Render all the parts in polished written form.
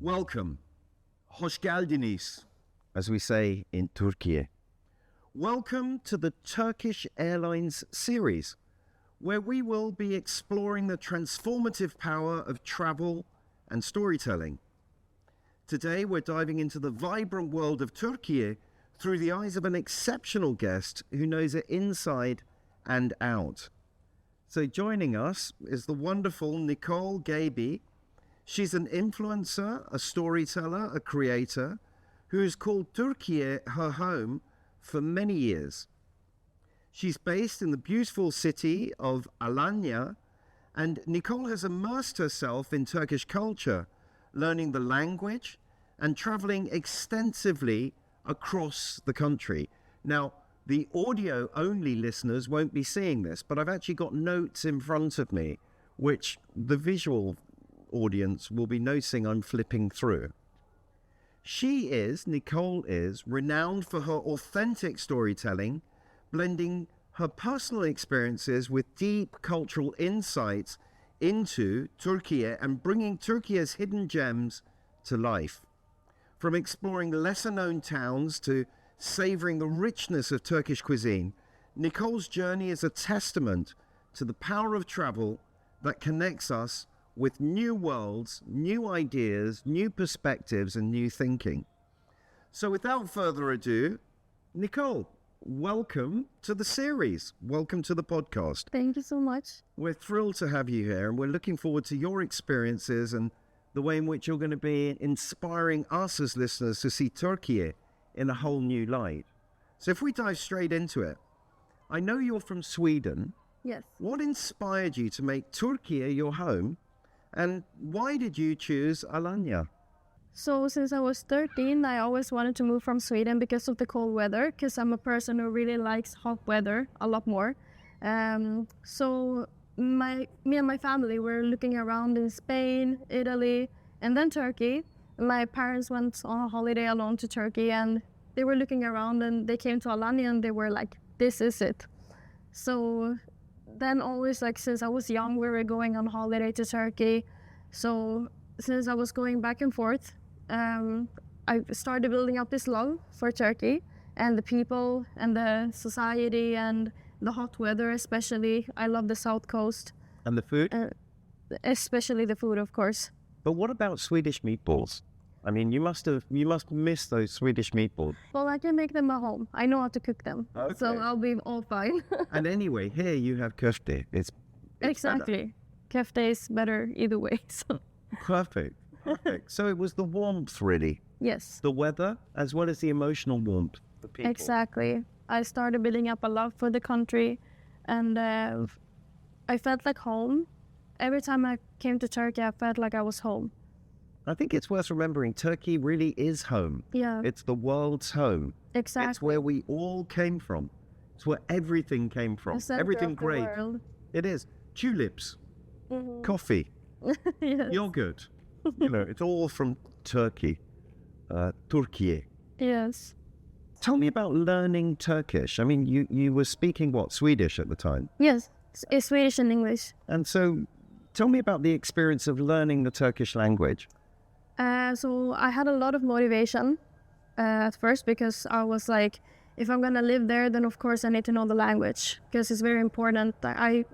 Welcome. Hoş geldiniz, as we say in Türkiye. Welcome to the Turkish Airlines series, where we will be exploring the transformative power of travel and storytelling. Today, we're diving into the vibrant world of Türkiye through the eyes of an exceptional guest who knows it inside and out. So joining us is the wonderful Nicole Gheibi. She's an influencer, a storyteller, a creator who has called Türkiye her home for many years. She's based in the beautiful city of Alanya, and Nicole has immersed herself in Turkish culture, learning the language and traveling extensively across the country. Now, the audio-only listeners won't be seeing this, but I've actually got notes in front of me, which the visual audience will be noticing I'm flipping through. Nicole is renowned for her authentic storytelling, blending her personal experiences with deep cultural insights into Türkiye and bringing Türkiye's hidden gems to life. From exploring lesser-known towns to savoring the richness of Turkish cuisine, Nicole's journey is a testament to the power of travel that connects us with new worlds, new ideas, new perspectives, and new thinking. So without further ado, Nicole, welcome to the series. Welcome to the podcast. Thank you so much. We're thrilled to have you here, and we're looking forward to your experiences and the way in which you're going to be inspiring us as listeners to see Türkiye in a whole new light. So if we dive straight into it, I know you're from Sweden. Yes. What inspired you to make Türkiye your home? And why did you choose Alanya? So since I was 13, I always wanted to move from Sweden because of the cold weather, because I'm a person who really likes hot weather a lot more. So me and my family were looking around in Spain, Italy, and then Turkey. My parents went on a holiday alone to Turkey, and they were looking around, and they came to Alanya, and they were like, this is it. So then always, like, since I was young, we were going on holiday to Turkey. So since I was going back and forth, I started building up this love for Turkey and the people and the society and the hot weather, especially. I love the south coast. And the food? Especially the food, of course. But what about Swedish meatballs? I mean, you must miss those Swedish meatballs. Well, I can make them at home. I know how to cook them. Okay. So I'll be all fine. And anyway, here you have köfte. It's exactly. Köfte is better either way. So. Perfect. So it was the warmth, really. Yes. The weather, as well as the emotional warmth for people. Exactly. I started building up a love for the country, and I felt like home. Every time I came to Turkey, I felt like I was home. I think it's worth remembering Turkey really is home. Yeah. It's the world's home. Exactly. It's where we all came from. It's where everything came from. Everything great. World. It is. Tulips, coffee, yes. yogurt. You know, it's all from Turkey, Türkiye. Yes. Tell me about learning Turkish. I mean, you were speaking, what, Swedish at the time? Yes, it's Swedish and English. And so tell me about the experience of learning the Turkish language. So I had a lot of motivation at first, because I was like, if I'm going to live there, then of course I need to know the language, because it's very important. I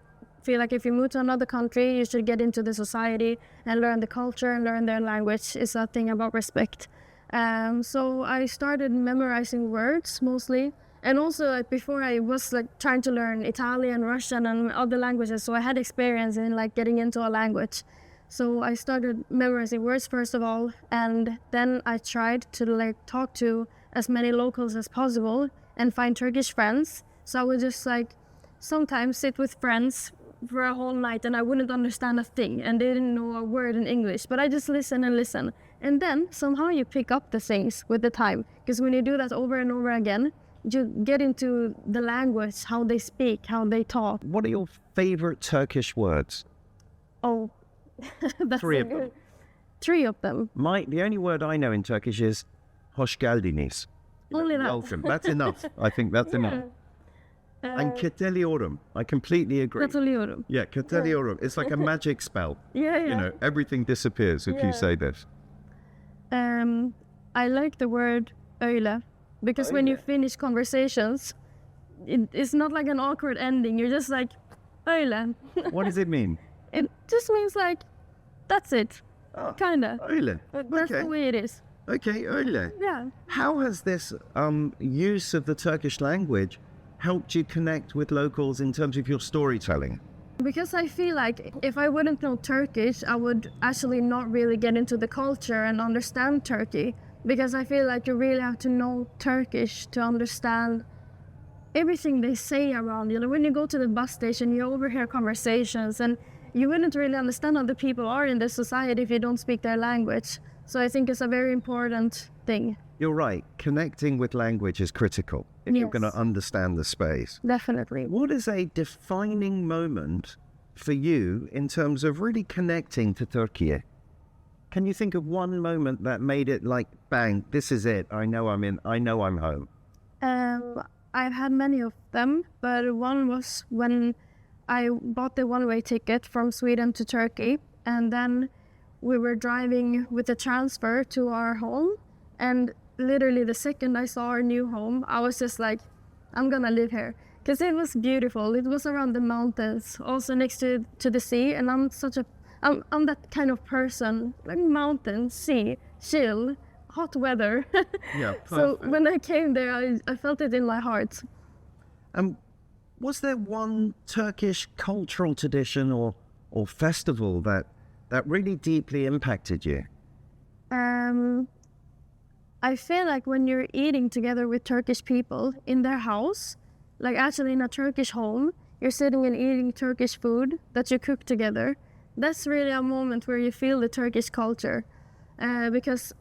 feel like if you move to another country, you should get into the society and learn the culture and learn their language. It's a thing about respect. So I started memorizing words mostly. And also before I was like trying to learn Italian, Russian and other languages. So I had experience in like getting into a language. So I started memorizing words first of all. And then I tried to like talk to as many locals as possible and find Turkish friends. So I would just like sometimes sit with friends for a whole night and I wouldn't understand a thing and they didn't know a word in English, but I just listen and listen. And then somehow you pick up the things with the time, because when you do that over and over again, you get into the language, how they speak, how they talk. What are your favorite Turkish words? Oh, that's Three of them. 3 of them. The only word I know in Turkish is hoş geldiniz. Only that. Welcome. That's enough. I think that's enough. And keteliyorum. I completely agree. Katılıyorum. Yeah, keteliyorum. It's like a magic spell. Yeah. You know, everything disappears if you say this. I like the word öyle because when you finish conversations, it's not like an awkward ending. You're just like öyle. What does it mean? It just means like that's it, kinda. Öyle. That's the way it is. Okay, öyle. Yeah. How has this use of the Turkish language helped you connect with locals in terms of your storytelling? Because I feel like if I wouldn't know Turkish, I would actually not really get into the culture and understand Turkey. Because I feel like you really have to know Turkish to understand everything they say around you. Like when you go to the bus station, you overhear conversations, and you wouldn't really understand how the people are in this society if you don't speak their language. So I think it's a very important thing. You're right. Connecting with language is critical if you're going to understand the space. Definitely. What is a defining moment for you in terms of really connecting to Türkiye? Can you think of one moment that made it like, bang, this is it. I know I'm home. I've had many of them, but one was when I bought the one-way ticket from Sweden to Turkey, and then we were driving with a transfer to our home, and literally the second I saw our new home, I was just like, I'm gonna live here. Because it was beautiful. It was around the mountains, also next to the sea, and I'm that kind of person, like mountains, sea, chill, hot weather. Yeah, so when I came there, I felt it in my heart. Was there one Turkish cultural tradition or festival that really deeply impacted you? I feel like when you're eating together with Turkish people in their house, like actually in a Turkish home, you're sitting and eating Turkish food that you cook together. That's really a moment where you feel the Turkish culture. Because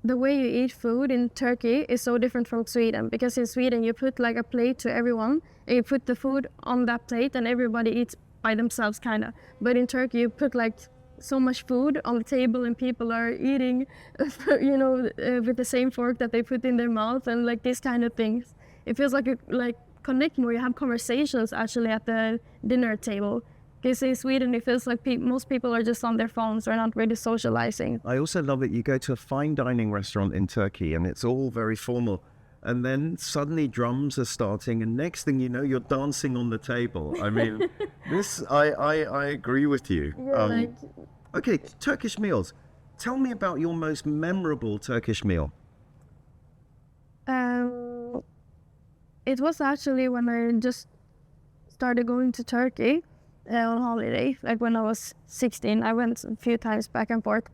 the way you eat food in Turkey is so different from Sweden. Because in Sweden, you put like a plate to everyone, and you put the food on that plate, and everybody eats by themselves, kind of. But in Turkey, you put like so much food on the table, and people are eating, with the same fork that they put in their mouth, and like these kind of things. It feels like you connect more. You have conversations actually at the dinner table. Because in Sweden, it feels like most people are just on their phones or not really socializing. I also love it. You go to a fine dining restaurant in Turkey and it's all very formal. And then suddenly drums are starting, and next thing you know, you're dancing on the table. I mean, I agree with you. Yeah, okay, Turkish meals. Tell me about your most memorable Turkish meal. It was actually when I just started going to Turkey on holiday. Like when I was 16, I went a few times back and forth,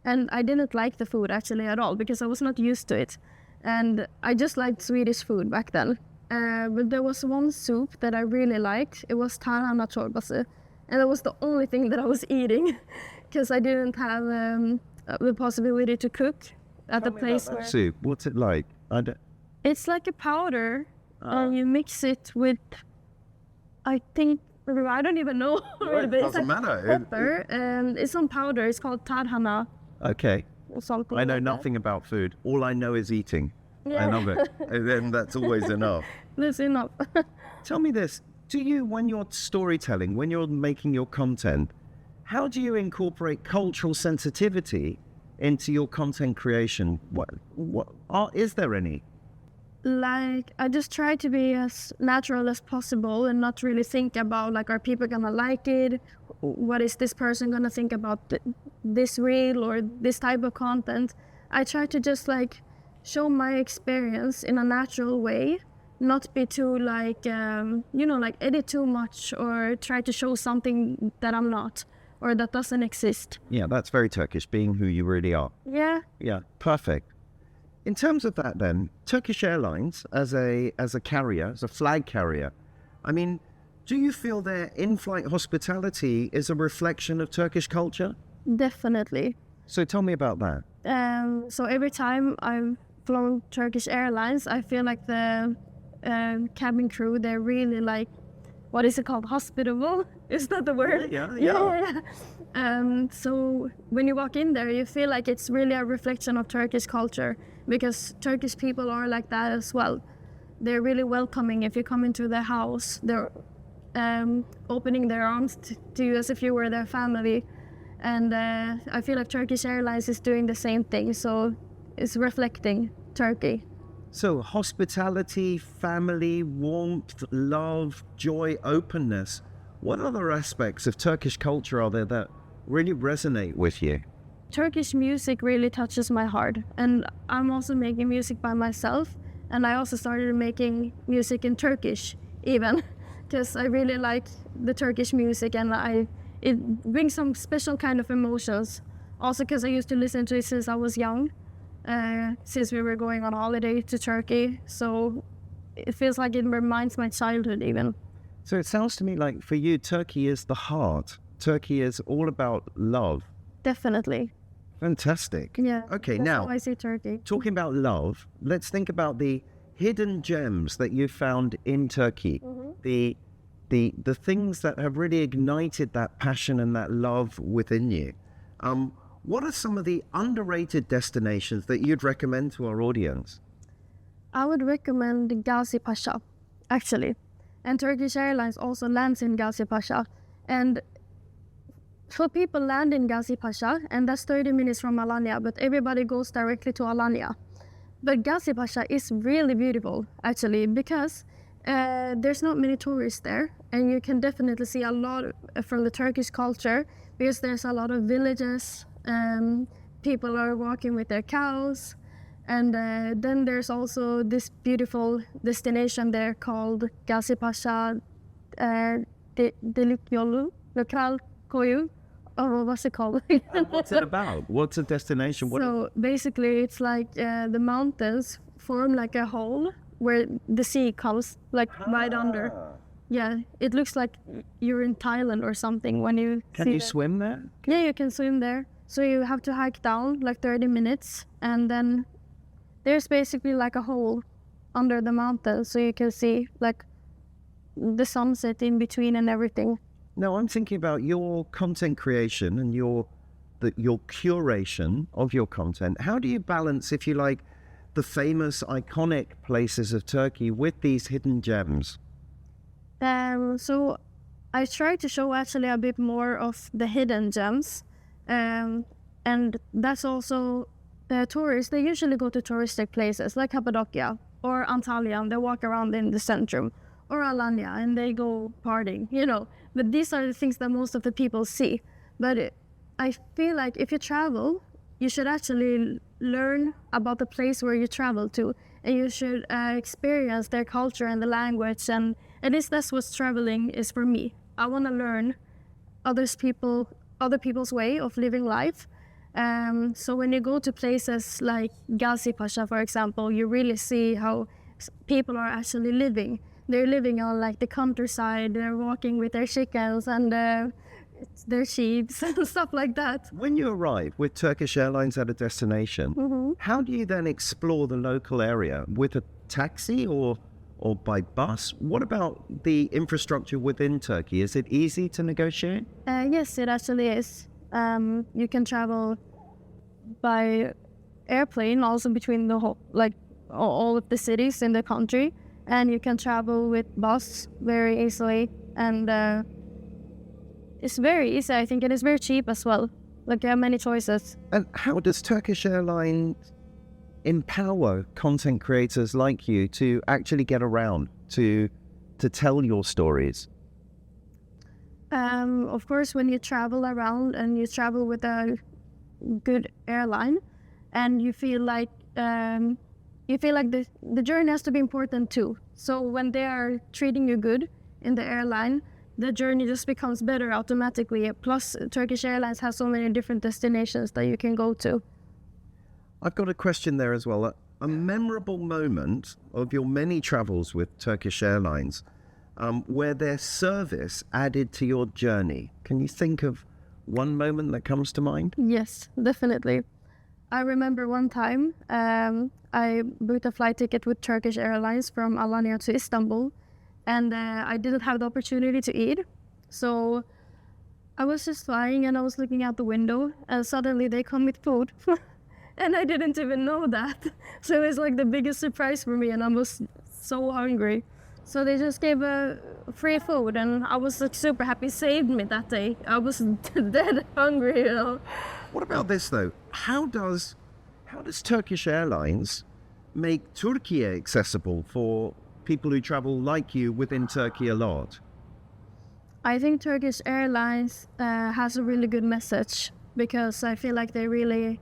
and I didn't like the food actually at all because I was not used to it. And I just liked Swedish food back then. But there was one soup that I really liked. It was tarhana çorbası. And that was the only thing that I was eating because I didn't have the possibility to cook at the place where... Soup, what's it like? It's like a powder, and you mix it with, I think, I don't even know. Right, it doesn't matter. Pepper, and it's on powder. It's called tarhana. Okay. Or something I know like nothing about food. All I know is eating. Yeah. I love it. And then that's always enough. That's enough. Tell me this. Do you, when you're storytelling, when you're making your content, how do you incorporate cultural sensitivity into your content creation? Is there any? Like, I just try to be as natural as possible and not really think about, like, are people gonna like it? What is this person gonna think about this reel or this type of content? I try to just, like, show my experience in a natural way, not be too, like, edit too much or try to show something that I'm not or that doesn't exist. Yeah, that's very Turkish, being who you really are. Yeah. Yeah, perfect. In terms of that then, Turkish Airlines as a carrier, as a flag carrier, I mean, do you feel their in-flight hospitality is a reflection of Turkish culture? Definitely. So tell me about that. So every time I've flown Turkish Airlines, I feel like the cabin crew, they're really like, what is it called? Hospitable? Is that the word? Yeah. So when you walk in there, you feel like it's really a reflection of Turkish culture because Turkish people are like that as well. They're really welcoming if you come into their house. They're opening their arms to you as if you were their family. And I feel like Turkish Airlines is doing the same thing, so it's reflecting Turkey. So hospitality, family, warmth, love, joy, openness. What other aspects of Turkish culture are there that really resonate with you? Turkish music really touches my heart, and I'm also making music by myself, and I also started making music in Turkish even because I really like the Turkish music, and it brings some special kind of emotions, also because I used to listen to it since I was young, since we were going on holiday to Turkey, so it feels like it reminds my childhood even. So it sounds to me like for you, Turkey is the heart. Turkey is all about love. Definitely. Fantastic. Yeah. Okay, that's now how I see Turkey. talking about love, let's think about the hidden gems that you found in Turkey. The things that have really ignited that passion and that love within you. What are some of the underrated destinations that you'd recommend to our audience? I would recommend Gazi Pasha, actually. And Turkish Airlines also lands in Gazi Pasha. And so people land in Gazi Pasha, and that's 30 minutes from Alanya, but everybody goes directly to Alanya. But Gazi Pasha is really beautiful, actually, because there's not many tourists there, and you can definitely see a lot from the Turkish culture, because there's a lot of villages, people are walking with their cows, and then there's also this beautiful destination there called Gazi Pasha Delik Yolu, the Kral Koyu. Oh, what's it called? What's it about? What's a destination? So basically it's like the mountains form like a hole where the sea comes like right under. Yeah, it looks like you're in Thailand or something when you Can see you that. swim there? Yeah, you can swim there. So you have to hike down like 30 minutes, and then there's basically like a hole under the mountain, so you can see like the sunset in between and everything. Now, I'm thinking about your content creation and your curation of your content. How do you balance, if you like, the famous, iconic places of Turkey with these hidden gems? So I try to show actually a bit more of the hidden gems, and that's also the tourists. They usually go to touristic places like Cappadocia or Antalya, and they walk around in the centrum, or Alanya, and they go partying, you know. But these are the things that most of the people see. But I feel like if you travel, you should actually learn about the place where you travel to, and you should experience their culture and the language, and that's what traveling is for me. I want to learn other people's way of living life. So when you go to places like Gazi Pasha, for example, you really see how people are actually living. They're living on like the countryside. They're walking with their chickens and their sheep and stuff like that. When you arrive with Turkish Airlines at a destination, how do you then explore the local area? With a taxi or by bus? What about the infrastructure within Turkey? Is it easy to negotiate? Yes, it actually is. You can travel by airplane also between the whole, like all of the cities in the country, and you can travel with bus very easily, and it's very easy, I think, and it's very cheap as well. Like, you have many choices. And how does Turkish Airlines empower content creators like you to actually get around, to tell your stories? Of course, when you travel around and you travel with a good airline, and you feel like the journey has to be important too. So when they are treating you good in the airline, the journey just becomes better automatically. Plus, Turkish Airlines has so many different destinations that you can go to. I've got a question there as well. A memorable moment of your many travels with Turkish Airlines where their service added to your journey. Can you think of one moment that comes to mind? Yes, definitely. I remember one time I booked a flight ticket with Turkish Airlines from Alanya to Istanbul, and I didn't have the opportunity to eat. So I was just flying and I was looking out the window, and suddenly they come with food. And I didn't even know that. So it was like the biggest surprise for me, and I was so hungry. So they just gave free food, and I was like super happy. Saved me that day. I was dead hungry, you know. What about this though? How does Turkish Airlines make Türkiye accessible for people who travel like you within Turkey a lot? I think Turkish Airlines has a really good message, because I feel like they really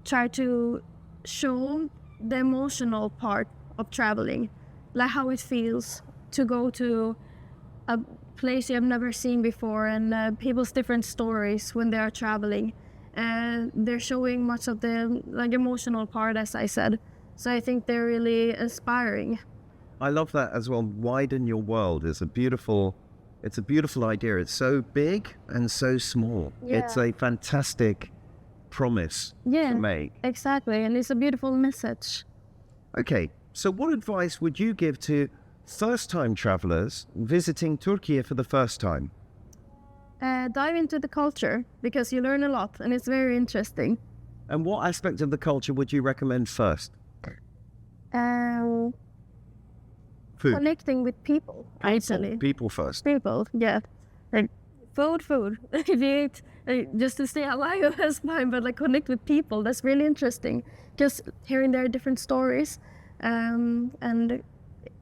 try to show the emotional part of traveling, like how it feels to go to a place you have never seen before, and people's different stories when they are traveling. They're showing much of the emotional part, as I said. So I think they're really inspiring. I love that as well. Widen your world is a beautiful idea. It's so big and so small. Yeah. It's a fantastic promise to make. Exactly, and it's a beautiful message. Okay, so what advice would you give to first-time travelers visiting Türkiye for the first time? Dive into the culture, because you learn a lot and it's very interesting. And what aspect of the culture would you recommend first? Food. Connecting with people, actually. People first. People, yeah. Like food. If you eat just to stay alive, that's fine, but like connect with people, that's really interesting. Just hearing their different stories, and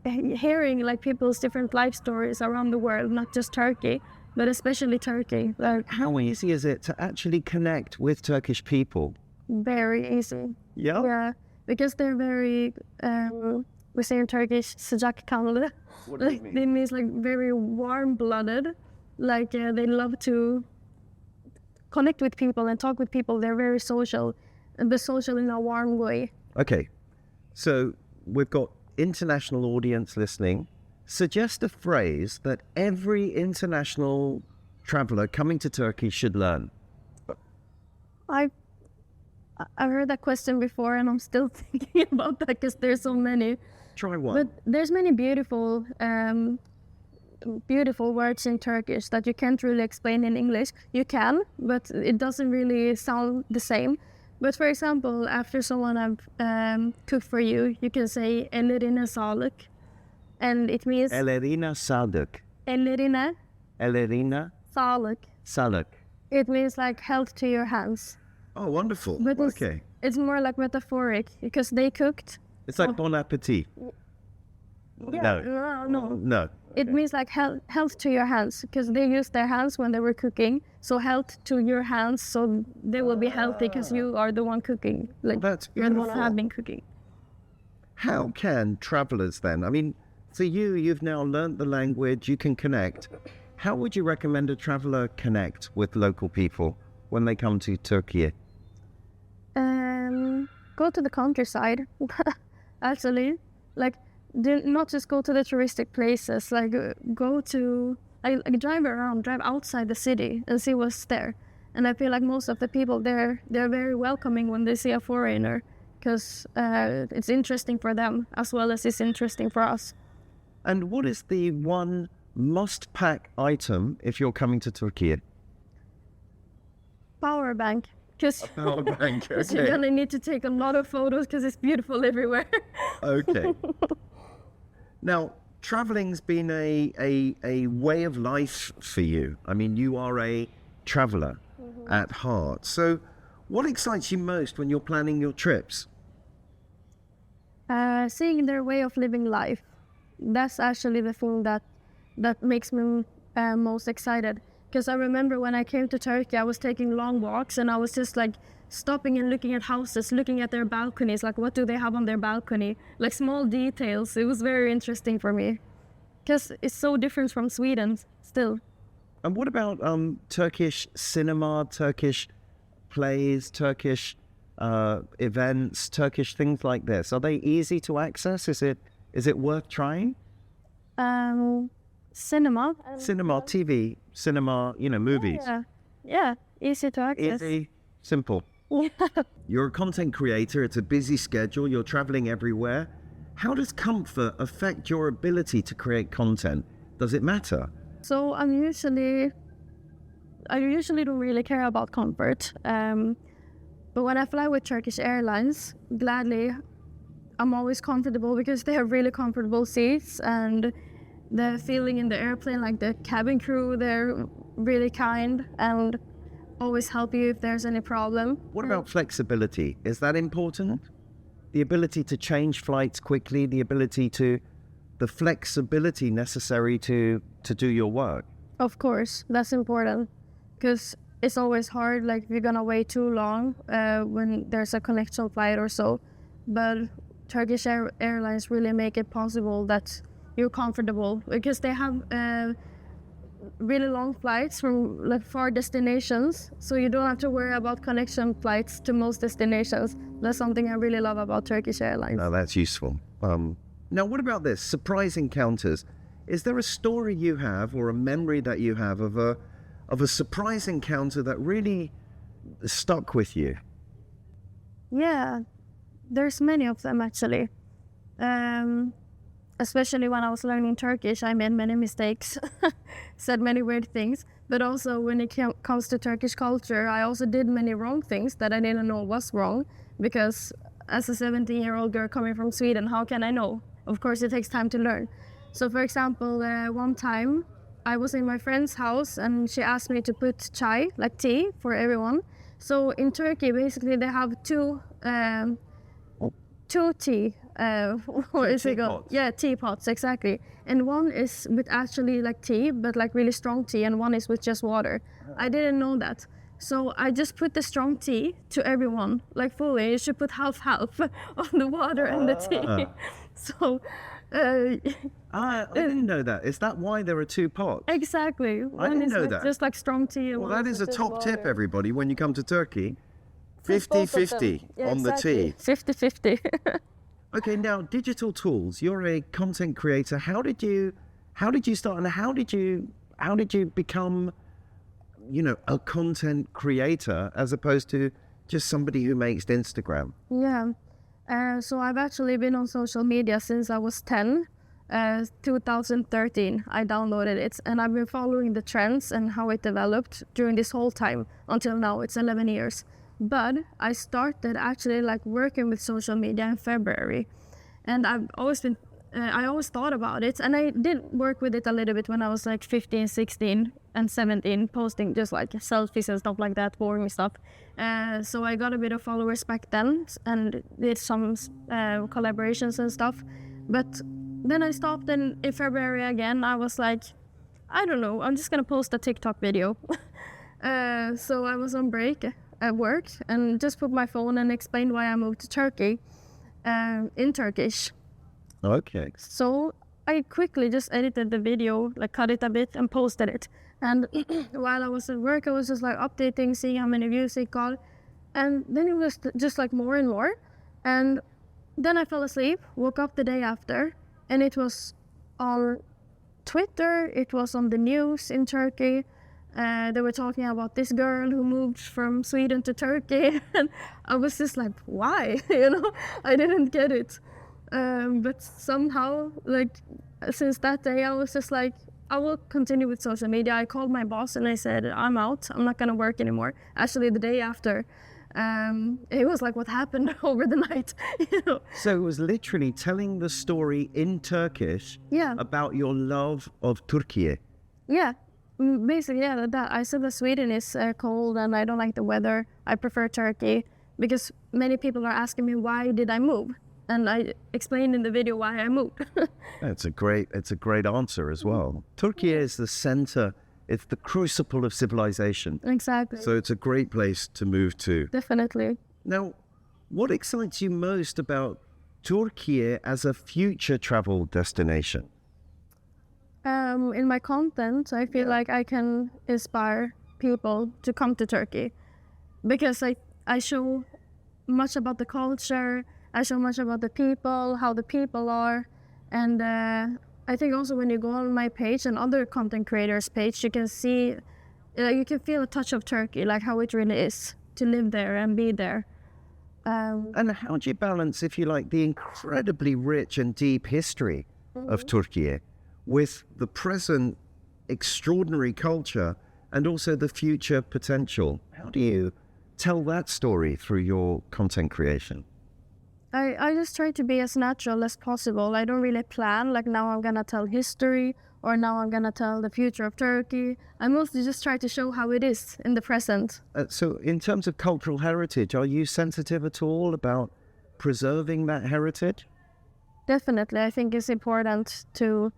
hearing like people's different life stories around the world, not just Turkey, but especially Turkey. Like, how easy is it to actually connect with Turkish people? very easy. Yeah? Yeah, because they're very, we say in Turkish, sıcakkanlı. What does it mean? It means like very warm-blooded. Like they love to connect with people and talk with people. They're very social, but social in a warm way. Okay, so we've got international audience listening. Suggest a phrase that every international traveler coming to Turkey should learn. I've heard that question before, and I'm still thinking about that because there's so many. Try one. But there's many beautiful words in Turkish that you can't really explain in English. You can, but it doesn't really sound the same. But for example, after someone have cooked for you, you can say ellerine sağlık, and it means Ellerine sağlık. ellerine Ellerine sağlık. sağlık. It means like health to your hands. Oh, wonderful. But Okay. it's more like metaphoric, because they cooked. It's like bon appetit. No. No. It means like health to your hands, because they used their hands when they were cooking. So health to your hands, so they will be healthy because you are the one cooking. Like That's you're the one who beautiful. have been cooking. How can travelers then, I mean, for you, you've now learnt the language, you can connect. How would you recommend a traveler connect with local people when they come to Turkey? Go to the countryside. Actually, like not just go to the touristic places. Like go to drive around, drive outside the city and see what's there. And I feel like most of the people there, they're very welcoming when they see a foreigner, because it's interesting for them as well as it's interesting for us. And what is the one must-pack item if you're coming to Turkey? Power bank, because Power bank, you're gonna need to take a lot of photos because it's beautiful everywhere. Okay. Now, traveling's been a way of life for you. I mean, you are a traveller at heart. So what excites you most when you're planning your trips? Seeing their way of living life. That's actually the thing that makes me most excited. Because I remember when I came to Turkey, I was taking long walks and I was just like stopping and looking at houses, looking at their balconies, like what do they have on their balcony? Like small details. It was very interesting for me, because it's so different from Sweden still. And what about Turkish cinema, Turkish plays, Turkish events, Turkish things like this? Are they easy to access? Is it worth trying? Cinema. Cinema, TV, cinema, movies. Yeah, easy to access. Easy, simple. Yeah. You're a content creator, it's a busy schedule, you're traveling everywhere. How does comfort affect your ability to create content? Does it matter? So I usually don't really care about comfort. But when I fly with Turkish Airlines, gladly, I'm always comfortable because they have really comfortable seats, and the feeling in the airplane, like the cabin crew, they're really kind and always help you if there's any problem. What about flexibility? Is that important? The ability to change flights quickly, the flexibility necessary to do your work. Of course, that's important, because it's always hard, like if you're gonna wait too long when there's a connection flight or so. But Turkish Airlines really make it possible that you're comfortable, because they have really long flights from like far destinations, so you don't have to worry about connection flights to most destinations. That's something I really love about Turkish Airlines. Now that's useful. Now what about this? Surprise encounters. Is there a story you have or a memory that you have of a surprise encounter that really stuck with you? Yeah, there's many of them actually. Especially when I was learning Turkish, I made many mistakes, said many weird things. But also when it comes to Turkish culture, I also did many wrong things that I didn't know was wrong. Because as a 17-year-old girl coming from Sweden, how can I know? Of course, it takes time to learn. So for example, one time I was in my friend's house and she asked me to put chai, like tea, for everyone. So in Turkey, basically they have two tea, what is it called? Yeah, teapots, exactly. And one is with actually like tea, but like really strong tea, and one is with just water. I didn't know that. So I just put the strong tea to everyone, like fully. You should put half-half on the water and the tea. So... I didn't know that. Is that why there are two pots? Exactly. I didn't know that. Just like strong tea. Well, that is a top tip, everybody, when you come to Turkey. 50-50 on the tea. 50-50. Okay, now digital tools. You're a content creator. How did you start, and how did you become, a content creator as opposed to just somebody who makes Instagram? Yeah. So I've actually been on social media since I was 10. 2013 I downloaded it, and I've been following the trends and how it developed during this whole time until now. It's 11 years. But I started actually like working with social media in February, and I always thought about it, and I did work with it a little bit when I was like 15, 16 and 17, posting just like selfies and stuff like that, boring stuff. So I got a bit of followers back then and did some collaborations and stuff. But then I stopped, and in February again I was like, I don't know, I'm just gonna post a TikTok video. So I was on break at work and just put my phone and explained why I moved to Turkey in Turkish. Okay. So I quickly just edited the video, like cut it a bit and posted it. And while I was at work, I was just like updating, seeing how many views it got. And then it was just like more and more. And then I fell asleep, woke up the day after, and it was on Twitter, it was on the news in Turkey. They were talking about this girl who moved from Sweden to Turkey. And I was just like, why? I didn't get it. But somehow, like, since that day, I was just like, I will continue with social media. I called my boss and I said, I'm out. I'm not going to work anymore. Actually, the day after, it was like, what happened over the night? So it was literally telling the story in Turkish about your love of Türkiye. Yeah, basically, yeah. That I said that Sweden is cold and I don't like the weather. I prefer Turkey, because many people are asking me, why did I move? And I explained in the video why I moved. It's a great answer as well. Türkiye is the center, it's the crucible of civilization. Exactly. So it's a great place to move to. Definitely. Now, what excites you most about Türkiye as a future travel destination? In my content, I feel like I can inspire people to come to Turkey, because I show much about the culture, I show much about the people, how the people are. And I think also when you go on my page and other content creators' page, you can see, you can feel a touch of Turkey, like how it really is to live there and be there. And how do you balance, if you like, the incredibly rich and deep history of Türkiye with the present extraordinary culture and also the future potential? How do you tell that story through your content creation? I just try to be as natural as possible. I don't really plan, like now I'm gonna tell history or now I'm gonna tell the future of Turkey. I mostly just try to show how it is in the present. So in terms of cultural heritage, are you sensitive at all about preserving that heritage? Definitely, I think it's important to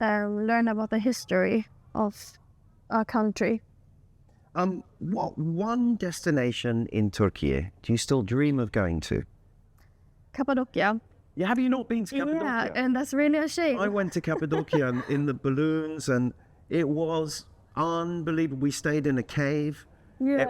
learn about the history of our country. What one destination in Turkey do you still dream of going to? Cappadocia. Yeah, have you not been to Cappadocia? Yeah, and that's really a shame. I went to Cappadocia in the balloons, and it was unbelievable. We stayed in a cave. Yeah.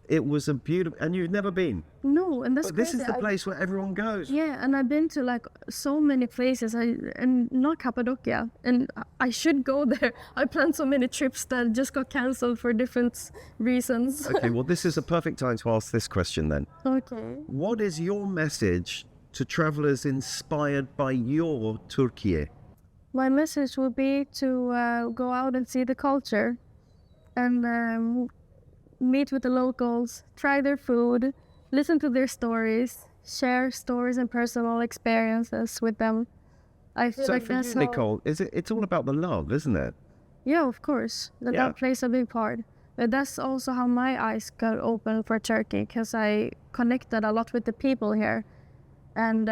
It was a beautiful, and you've never been. No, and that's But this is crazy. the place where everyone goes. Yeah, and I've been to like so many places, and not Cappadocia, and I should go there. I planned so many trips that just got cancelled for different reasons. Okay, well, this is a perfect time to ask this question then. Okay. What is your message to travelers inspired by your Türkiye? My message would be to go out and see the culture, and meet with the locals, try their food, listen to their stories, share stories and personal experiences with them. I feel So like for that's you, how, Nicole, it's all about the love, isn't it? yeah, of course, that Yeah. that plays a big part. But that's also how my eyes got open for Turkey, because I connected a lot with the people here. And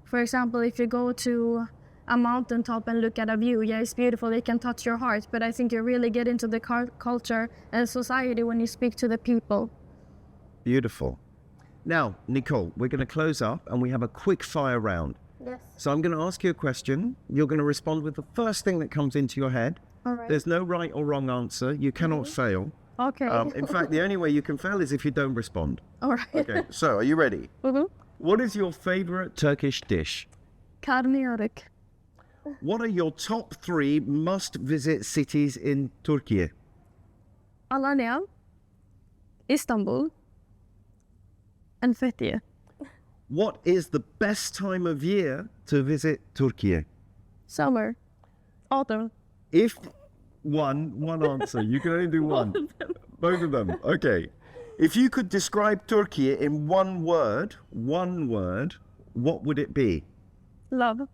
for example, if you go to a mountaintop and look at a view, yeah, it's beautiful, it can touch your heart, but I think you really get into the culture and society when you speak to the people. Beautiful. Now, Nicole, we're going to close up and we have a quick fire round. Yes. So I'm going to ask you a question. You're going to respond with the first thing that comes into your head. All right. There's no right or wrong answer. You cannot fail. Okay. In fact, the only way you can fail is if you don't respond. All right. Okay, so are you ready? Mhm. What is your favorite Turkish dish? Karnıyarık. What are your top 3 must-visit cities in Turkey? Alanya, Istanbul, and Fethiye. What is the best time of year to visit Turkey? Summer, autumn. If one answer, you can only do one. Both of them. Okay. If you could describe Turkey in one word, what would it be? Love.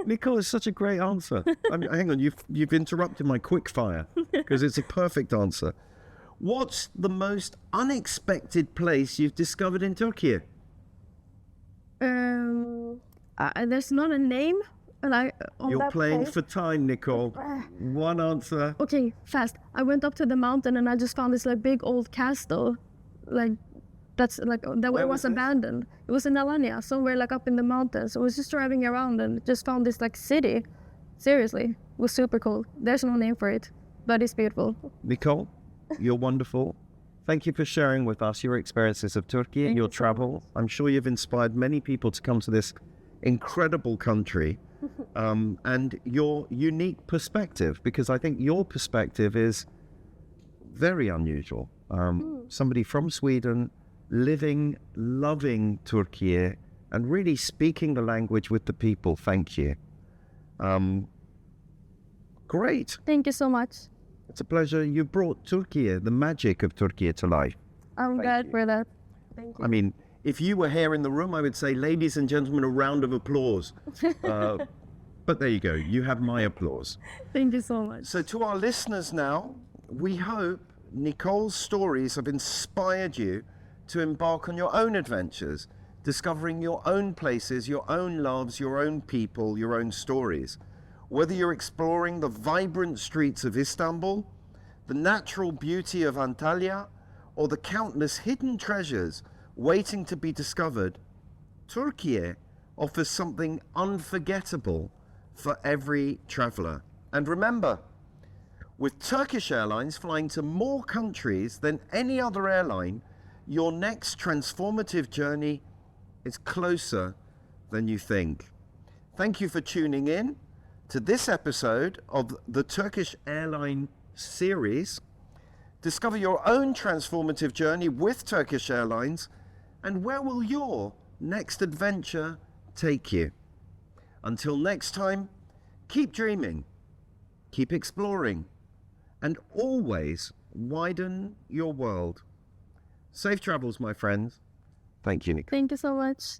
Nicole, it's such a great answer. I mean, hang on, you've interrupted my quick fire because it's a perfect answer. What's the most unexpected place you've discovered in Turkey? There's not a name. On You're that playing place. for time, Nicole. One answer. Okay, fast. I went up to the mountain and I just found this like big old castle, like that Where was was this? abandoned. It was in Alanya, somewhere like up in the mountains. I was just driving around and just found this like city. Seriously, it was super cool. There's no name for it, but it's beautiful. Nicole, you're wonderful. Thank you for sharing with us your experiences of Turkey and Thank your you so travel. I'm sure you've inspired many people to come to this incredible country and your unique perspective, because I think your perspective is very unusual. Somebody from Sweden living, loving Türkiye and really speaking the language with the people. Thank you. Great. Thank you so much. It's a pleasure. You brought Türkiye, the magic of Türkiye, to life. I'm glad for that. Thank you. I mean, if you were here in the room, I would say, ladies and gentlemen, a round of applause. But there you go. You have my applause. Thank you so much. So to our listeners now, we hope Nicole's stories have inspired you to embark on your own adventures, discovering your own places, your own loves, your own people, your own stories. Whether you're exploring the vibrant streets of Istanbul, the natural beauty of Antalya, or the countless hidden treasures waiting to be discovered, Türkiye offers something unforgettable for every traveler. And remember, with Turkish Airlines flying to more countries than any other airline, your next transformative journey is closer than you think. Thank you for tuning in to this episode of the Turkish Airline series. Discover your own transformative journey with Turkish Airlines, and where will your next adventure take you? Until next time, keep dreaming, keep exploring, and always widen your world. Safe travels, my friends. Thank you, Nicole. Thank you so much.